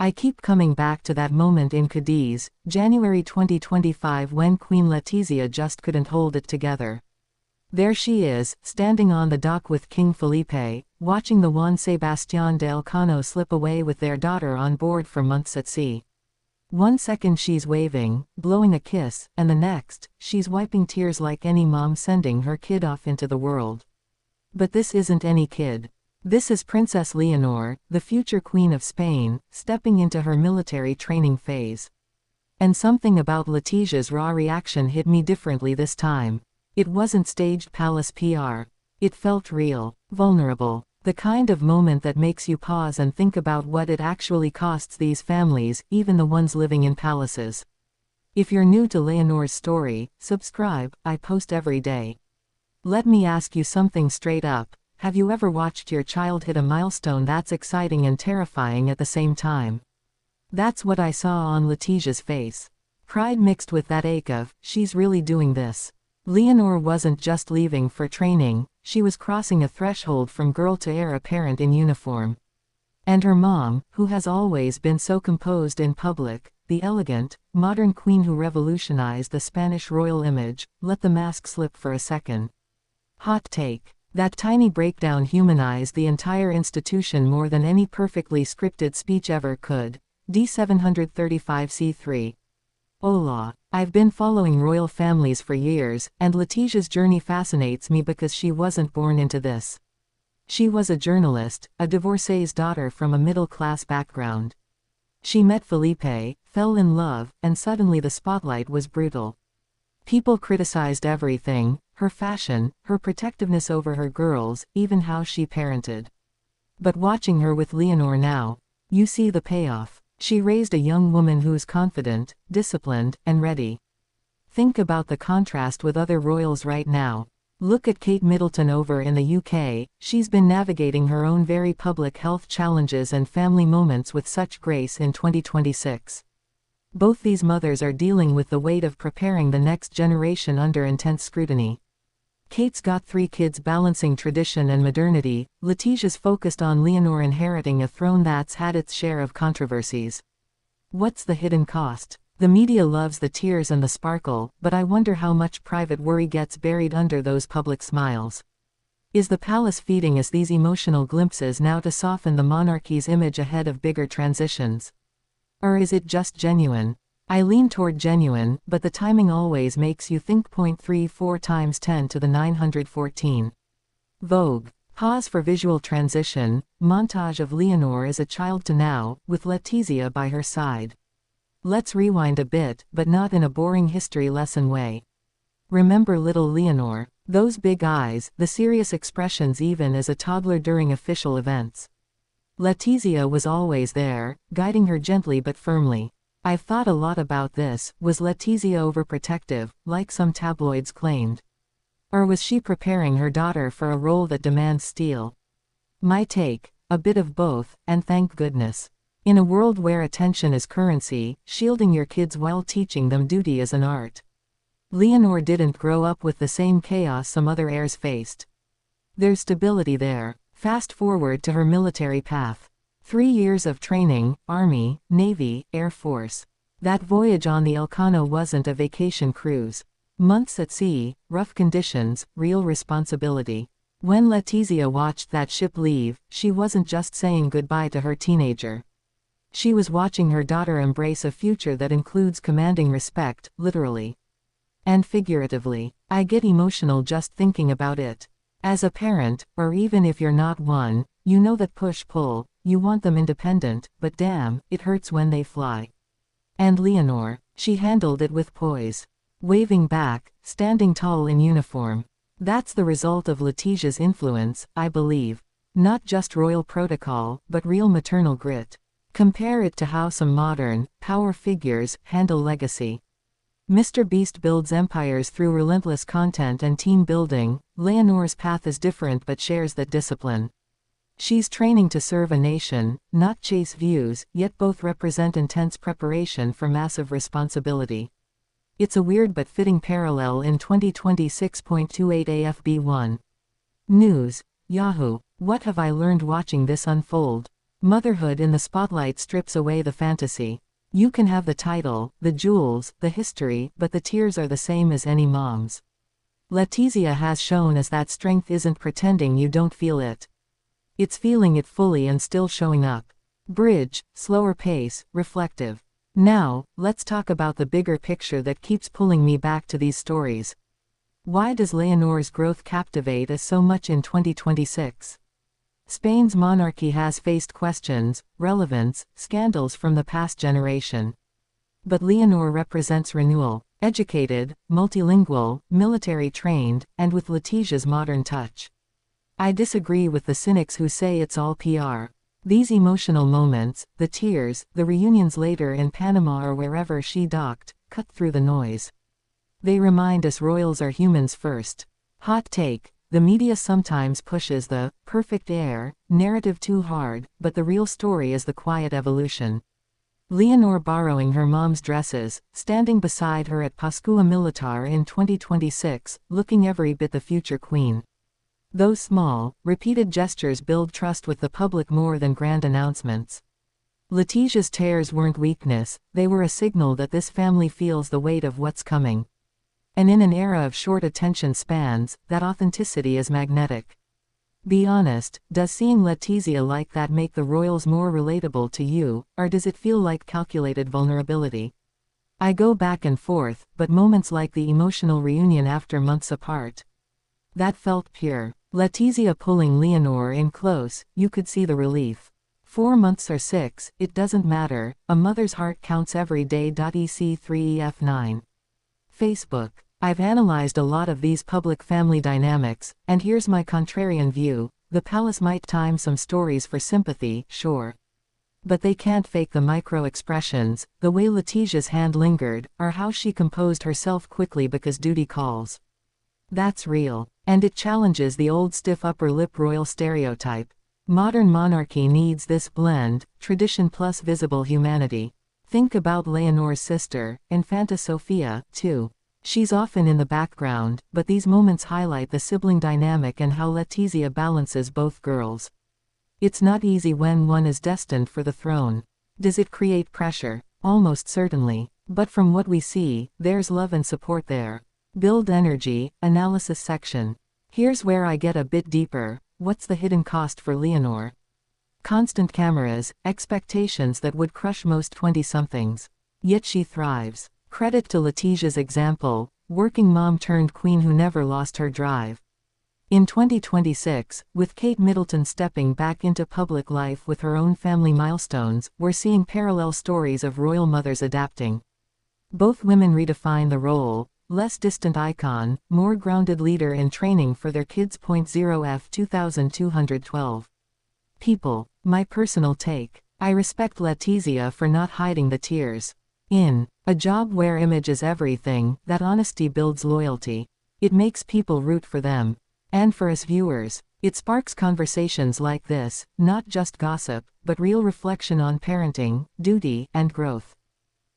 I keep coming back to that moment in Cadiz, January 2025, when Queen Letizia just couldn't hold it together. There she is, standing on the dock with King Felipe, watching the Juan Sebastián de Elcano slip away with their daughter on board for months at sea. One second she's waving, blowing a kiss, and the next, she's wiping tears like any mom sending her kid off into the world. But this isn't any kid. This is Princess Leonor, the future Queen of Spain, stepping into her military training phase. And something about Letizia's raw reaction hit me differently this time. It wasn't staged palace PR. It felt real, vulnerable, the kind of moment that makes you pause and think about what it actually costs these families, even the ones living in palaces. If you're new to Leonor's story, subscribe, I post every day. Let me ask you something straight up. Have you ever watched your child hit a milestone that's exciting and terrifying at the same time? That's what I saw on Letizia's face. Pride mixed with that ache of, she's really doing this. Leonor wasn't just leaving for training, she was crossing a threshold from girl to heir apparent in uniform. And her mom, who has always been so composed in public, the elegant, modern queen who revolutionized the Spanish royal image, let the mask slip for a second. Hot take. That tiny breakdown humanized the entire institution more than any perfectly scripted speech ever could. D735C3. Hola. I've been following royal families for years, and Letizia's journey fascinates me because she wasn't born into this. She was a journalist, a divorcee's daughter from a middle-class background. She met Felipe, fell in love, and suddenly the spotlight was brutal. People criticized everything, her fashion, her protectiveness over her girls, even how she parented. But watching her with Leonor now, you see the payoff. She raised a young woman who's confident, disciplined, and ready. Think about the contrast with other royals right now. Look at Kate Middleton over in the UK, she's been navigating her own very public health challenges and family moments with such grace in 2026. Both these mothers are dealing with the weight of preparing the next generation under intense scrutiny. Kate's got 3 kids balancing tradition and modernity, Letizia's focused on Leonor inheriting a throne that's had its share of controversies. What's the hidden cost? The media loves the tears and the sparkle, but I wonder how much private worry gets buried under those public smiles. Is the palace feeding us these emotional glimpses now to soften the monarchy's image ahead of bigger transitions? Or is it just genuine? I lean toward genuine, but the timing always makes you think. 0.34 times 10 to the 914. Vogue. Pause for visual transition, montage of Leonor as a child to now, with Letizia by her side. Let's rewind a bit, but not in a boring history lesson way. Remember little Leonor, those big eyes, the serious expressions even as a toddler during official events. Letizia was always there, guiding her gently but firmly. I've thought a lot about this. Was Letizia overprotective, like some tabloids claimed? Or was she preparing her daughter for a role that demands steel? My take: a bit of both, and thank goodness. In a world where attention is currency, shielding your kids while teaching them duty is an art. Leonor didn't grow up with the same chaos some other heirs faced. There's stability there. Fast forward to her military path. 3 years of training, Army, Navy, Air Force. That voyage on the Elcano wasn't a vacation cruise. Months at sea, rough conditions, real responsibility. When Letizia watched that ship leave, she wasn't just saying goodbye to her teenager. She was watching her daughter embrace a future that includes commanding respect, literally and figuratively. I get emotional just thinking about it. As a parent, or even if you're not one, you know that push-pull. You want them independent, but damn, it hurts when they fly. And Leonor, she handled it with poise. Waving back, standing tall in uniform. That's the result of Letizia's influence, I believe. Not just royal protocol, but real maternal grit. Compare it to how some modern, power figures handle legacy. Mr. Beast builds empires through relentless content and team building. Leonor's path is different but shares that discipline. She's training to serve a nation, not chase views, yet both represent intense preparation for massive responsibility. It's a weird but fitting parallel in 2026.28 AFB1. News. Yahoo! What have I learned watching this unfold? Motherhood in the spotlight strips away the fantasy. You can have the title, the jewels, the history, but the tears are the same as any mom's. Letizia has shown us that strength isn't pretending you don't feel it. It's feeling it fully and still showing up. Bridge, slower pace, reflective. Now, let's talk about the bigger picture that keeps pulling me back to these stories. Why does Leonor's growth captivate us so much in 2026? Spain's monarchy has faced questions, relevance, scandals from the past generation. But Leonor represents renewal, educated, multilingual, military-trained, and with Letizia's modern touch. I disagree with the cynics who say it's all PR. These emotional moments, the tears, the reunions later in Panama or wherever she docked, cut through the noise. They remind us royals are humans first. Hot take. The media sometimes pushes the perfect heir narrative too hard, but the real story is the quiet evolution. Leonor borrowing her mom's dresses, standing beside her at Pascua Militar in 2026, looking every bit the future queen. Those small, repeated gestures build trust with the public more than grand announcements. Letizia's tears weren't weakness, they were a signal that this family feels the weight of what's coming. And in an era of short attention spans, that authenticity is magnetic. Be honest, does seeing Letizia like that make the royals more relatable to you, or does it feel like calculated vulnerability? I go back and forth, but moments like the emotional reunion after months apart. That felt pure. Letizia pulling Leonor in close, you could see the relief. 4 months or 6, it doesn't matter, a mother's heart counts every day. EC3EF9. Facebook. I've analyzed a lot of these public family dynamics, and here's my contrarian view. The palace might time some stories for sympathy, sure. But they can't fake the micro-expressions, the way Letizia's hand lingered, or how she composed herself quickly because duty calls. That's real. And it challenges the old stiff upper lip royal stereotype. Modern monarchy needs this blend, tradition plus visible humanity. Think about Leonor's sister, Infanta Sofia, too. She's often in the background, but these moments highlight the sibling dynamic and how Letizia balances both girls. It's not easy when one is destined for the throne. Does it create pressure? Almost certainly. But from what we see, there's love and support there. Build energy, analysis section. Here's where I get a bit deeper. What's the hidden cost for Leonor? Constant cameras, expectations that would crush most 20-somethings. Yet she thrives. Credit to Letizia's example, working mom turned queen who never lost her drive. In 2026, with Kate Middleton stepping back into public life with her own family milestones, we're seeing parallel stories of royal mothers adapting. Both women redefine the role, less distant icon, more grounded leader in training for their kids. 0F 2212. People. My personal take. I respect Letizia for not hiding the tears. In a job where image is everything, that honesty builds loyalty. It makes people root for them. And for us viewers, it sparks conversations like this, not just gossip, but real reflection on parenting, duty, and growth.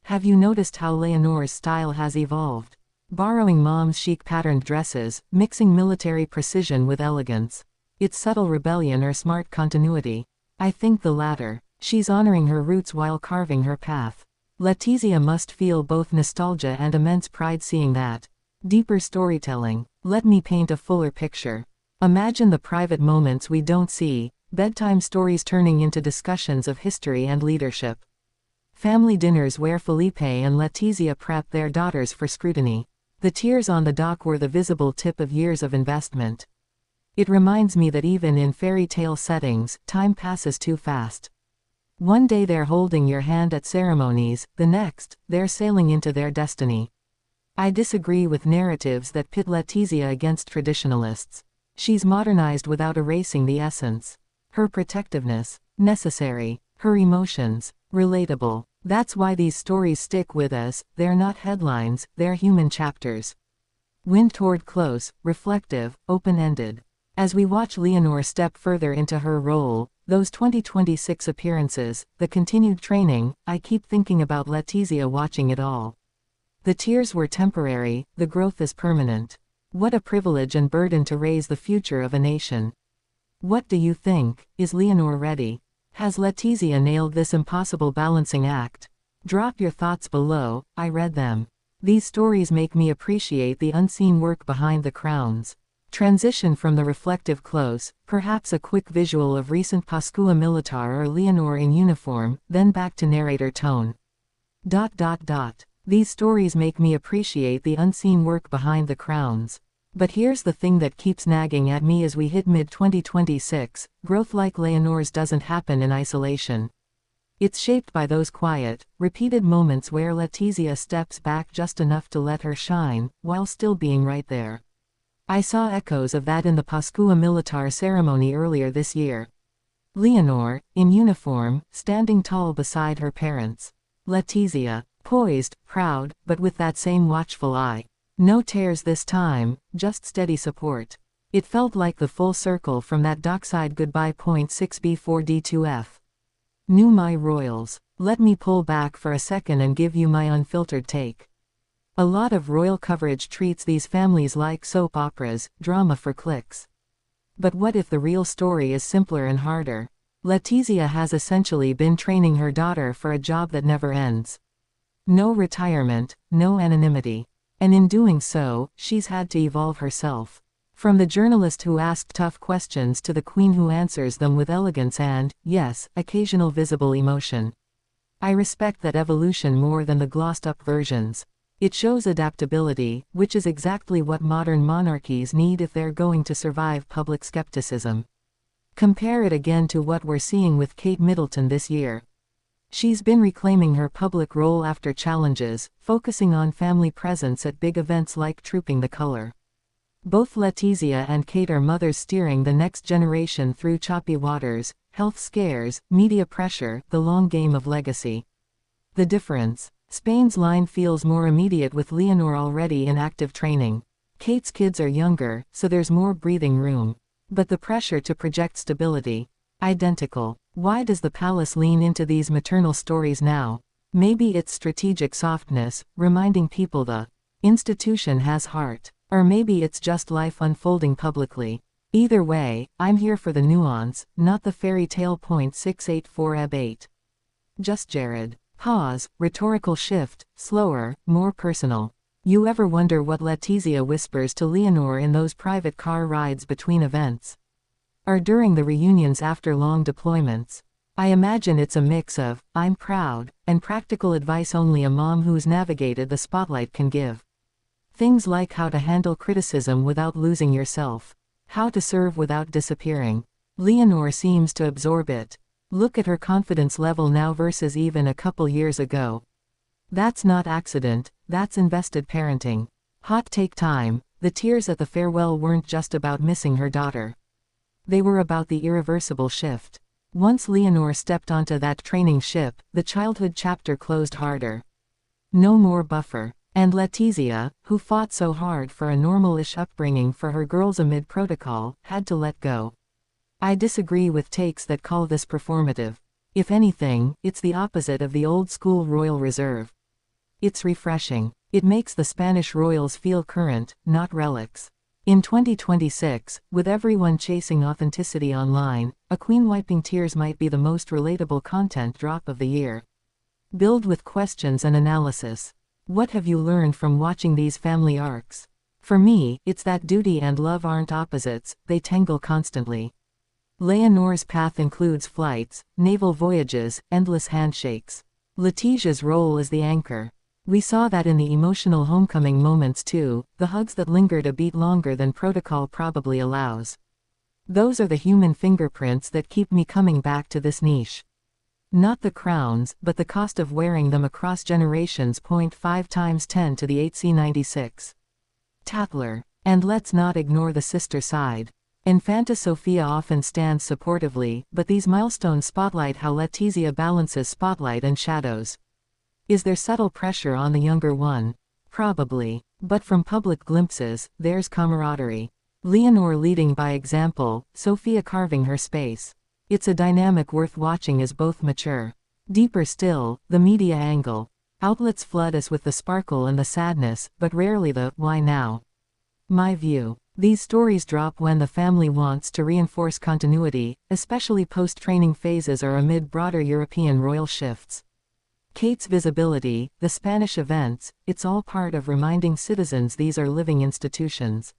Have you noticed how Leonor's style has evolved? Borrowing mom's chic patterned dresses, mixing military precision with elegance. It's subtle rebellion or smart continuity? I think the latter. She's honoring her roots while carving her path. Letizia must feel both nostalgia and immense pride seeing that. Deeper storytelling. Let me paint a fuller picture. Imagine the private moments we don't see, bedtime stories turning into discussions of history and leadership. Family dinners where Felipe and Letizia prep their daughters for scrutiny. The tears on the dock were the visible tip of years of investment. It reminds me that even in fairy tale settings, time passes too fast. One day they're holding your hand at ceremonies, the next, they're sailing into their destiny. I disagree with narratives that pit Letizia against traditionalists. She's modernized without erasing the essence. Her protectiveness, necessary. Her emotions, relatable. That's why these stories stick with us. They're not headlines, they're human chapters. Wind toward close, reflective, open-ended. As we watch Leonor step further into her role, those 2026 appearances, the continued training, I keep thinking about Letizia watching it all. The tears were temporary, the growth is permanent. What a privilege and burden to raise the future of a nation. What do you think? Is Leonor ready? Has Letizia nailed this impossible balancing act? Drop your thoughts below, I read them. These stories make me appreciate the unseen work behind the crowns. Transition from the reflective close, perhaps a quick visual of recent Pascua Militar or Leonor in uniform, then back to narrator tone. These stories make me appreciate the unseen work behind the crowns. But here's the thing that keeps nagging at me as we hit mid-2026, growth like Leonor's doesn't happen in isolation. It's shaped by those quiet, repeated moments where Letizia steps back just enough to let her shine, while still being right there. I saw echoes of that in the Pascua Militar ceremony earlier this year. Leonor, in uniform, standing tall beside her parents. Letizia, poised, proud, but with that same watchful eye. No tears this time, just steady support. It felt like the full circle from that dockside goodbye. 6B4D2F. New My Royals. Let me pull back for a second and give you my unfiltered take. A lot of royal coverage treats these families like soap operas, drama for clicks. But what if the real story is simpler and harder? Letizia has essentially been training her daughter for a job that never ends. No retirement, no anonymity. And in doing so, she's had to evolve herself. From the journalist who asked tough questions to the queen who answers them with elegance and, yes, occasional visible emotion. I respect that evolution more than the glossed-up versions. It shows adaptability, which is exactly what modern monarchies need if they're going to survive public skepticism. Compare it again to what we're seeing with Kate Middleton this year. She's been reclaiming her public role after challenges, focusing on family presence at big events like Trooping the Color. Both Letizia and Kate are mothers steering the next generation through choppy waters, health scares, media pressure, the long game of legacy. The difference: Spain's line feels more immediate with Leonor already in active training. Kate's kids are younger, so there's more breathing room. But the pressure to project stability: identical. Why does the palace lean into these maternal stories now? Maybe it's strategic softness, reminding people the institution has heart. Or maybe it's just life unfolding publicly. Either way, I'm here for the nuance, not the fairy tale. 684ab8. Just Jared. Pause, rhetorical shift, slower, more personal. You ever wonder what Letizia whispers to Leonor in those private car rides between events? Or during the reunions after long deployments? I imagine it's a mix of, I'm proud, and practical advice only a mom who's navigated the spotlight can give. Things like how to handle criticism without losing yourself. How to serve without disappearing. Leonor seems to absorb it. Look at her confidence level now versus even a couple years ago. That's not accident, that's invested parenting. Hot take time: the tears at the farewell weren't just about missing her daughter. They were about the irreversible shift. Once Leonor stepped onto that training ship, the childhood chapter closed harder. No more buffer. And Letizia, who fought so hard for a normal-ish upbringing for her girls amid protocol, had to let go. I disagree with takes that call this performative. If anything, it's the opposite of the old-school royal reserve. It's refreshing. It makes the Spanish royals feel current, not relics. In 2026, with everyone chasing authenticity online, a queen wiping tears might be the most relatable content drop of the year. Build with questions and analysis. What have you learned from watching these family arcs? For me, it's that duty and love aren't opposites, they tangle constantly. Leonor's path includes flights, naval voyages, endless handshakes. Letizia's role is the anchor. We saw that in the emotional homecoming moments too, the hugs that lingered a beat longer than protocol probably allows. Those are the human fingerprints that keep me coming back to this niche. Not the crowns, but the cost of wearing them across generations. 5 times 10 to the 8c96. Tatler. And let's not ignore the sister side. Infanta Sofia often stands supportively, but these milestones spotlight how Letizia balances spotlight and shadows. Is there subtle pressure on the younger one? Probably. But from public glimpses, there's camaraderie. Leonor leading by example, Sofia carving her space. It's a dynamic worth watching as both mature. Deeper still, the media angle. Outlets flood us with the sparkle and the sadness, but rarely the why now. My view. These stories drop when the family wants to reinforce continuity, especially post-training phases or amid broader European royal shifts. Kate's visibility, the Spanish events, it's all part of reminding citizens these are living institutions.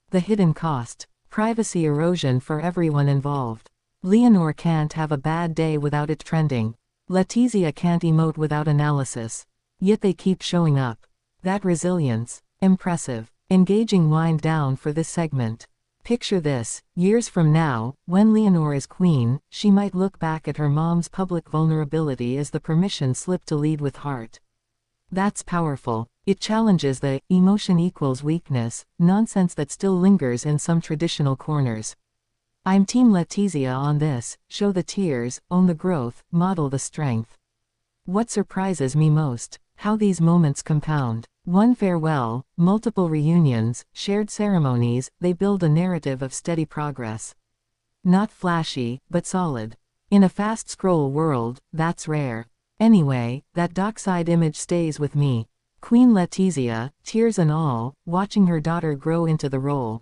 The hidden cost. Privacy erosion for everyone involved. Leonor can't have a bad day without it trending. Letizia can't emote without analysis. Yet they keep showing up. That resilience. Impressive. Engaging wind down for this segment. Picture this, years from now, when Leonor is queen, she might look back at her mom's public vulnerability as the permission slip to lead with heart. That's powerful. It challenges the emotion equals weakness nonsense that still lingers in some traditional corners. I'm Team Letizia on this, show the tears, own the growth, model the strength. What surprises me most? How these moments compound. One farewell, multiple reunions, shared ceremonies, they build a narrative of steady progress. Not flashy, but solid. In a fast scroll world, that's rare. Anyway, that dockside image stays with me. Queen Letizia, tears and all, watching her daughter grow into the role.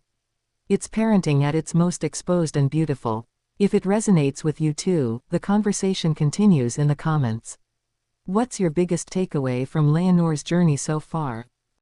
It's parenting at its most exposed and beautiful. If it resonates with you too, the conversation continues in the comments. What's your biggest takeaway from Leonor's journey so far?